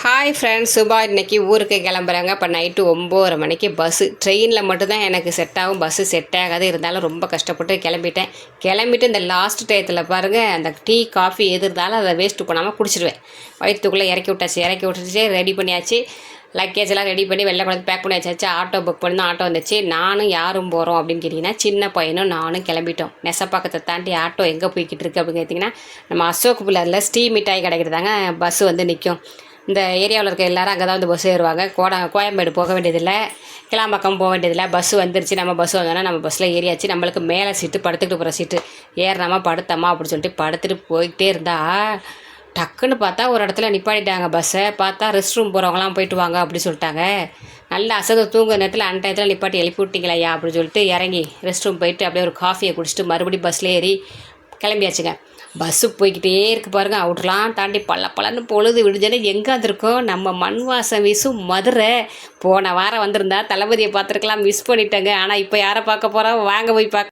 Hi friends, Subha இன்னைக்கு ஊருக்கு கிளம்புறாங்க. இப்போ நைட்டு 9:30 மணிக்கு பஸ்ஸு. ட்ரெயினில் மட்டும்தான் எனக்கு செட் ஆகும், பஸ்ஸு செட் ஆகாது. இருந்தாலும் ரொம்ப கஷ்டப்பட்டு கிளம்பிட்டு இந்த லாஸ்ட் டயத்தில் பாருங்கள், அந்த டீ காஃபி எது இருந்தாலும் அதை வேஸ்ட்டு பண்ணாமல் குடிச்சிடுவேன். வயிற்றுக்குள்ளே இறக்கி விட்டுச்சு, ரெடி பண்ணியாச்சு. லக்கேஜெல்லாம் ரெடி பண்ணி வெள்ளை குழந்தை பேக் பண்ணி வச்சாச்சு. ஆட்டோ புக் பண்ணி ஆட்டோ வந்துச்சு. நானும் யாரும் போகிறோம் அப்படின்னு கேட்டிங்கன்னா, சின்ன பையனும் நானும் கிளம்பிட்டோம். நெசப்பாக்கத்தை தாண்டி ஆட்டோ எங்கே போய்கிட்டு இருக்கு அப்படின்னு கேட்டிங்கன்னா, நம்ம அசோக் பில்லரில் ஸ்டீ மிட்டாய் கிடைக்கிறதாங்க பஸ்ஸு வந்து நிற்கும். இந்த ஏரியாவில் இருக்க எல்லோரும் அங்கே தான் வந்து பஸ் ஏறுவாங்க. கோயம்பேடு போக வேண்டியதில்லை, கிளாம்பாக்கம் போக வேண்டியதில்லை. பஸ்ஸு வந்துருச்சு. நம்ம பஸ் வந்தோன்னா நம்ம பஸ்ஸில் ஏறியாச்சு. நம்மளுக்கு மேலே சீட்டு, படுத்துக்கிட்டு போகிற சீட்டு. ஏறினாமா படுத்தம்மா அப்படின்னு சொல்லிட்டு படுத்துட்டு போய்கிட்டே இருந்தால் டக்குன்னு பார்த்தா ஒரு இடத்துல நிப்பாட்டிட்டாங்க பஸ்ஸை. பார்த்தா ரெஸ்ட் ரூம் போகிறவங்களாம் போயிட்டு வாங்க அப்படி சொல்லிட்டாங்க. நல்லா அசது தூங்குற நேரத்தில் டயத்தில் நிப்பாட்டி எழுப்பி விட்டிங்களையா அப்படின்னு சொல்லிட்டு இறங்கி ரெஸ்ட் ரூம் போயிட்டு அப்படியே ஒரு காஃபியை குடிச்சிட்டு மறுபடியும் பஸ்ஸில் ஏறி கிளம்பியாச்சுங்க. பஸ்ஸு போய்கிட்டே இருக்குது பாருங்கள். அவுட்லாம் தாண்டி பல்லன்னு பொழுது விடுஞ்சேன்னா எங்கே வந்திருக்கோம், நம்ம மண் வாசம் வீசும் மதுரை. போன வாரம் வந்திருந்தா தளபதியை பார்த்துருக்கலாம், மிஸ் பண்ணிட்டேங்க. ஆனால் இப்போ யாரை பார்க்க போகிறோம், வாங்க போய் பார்க்க.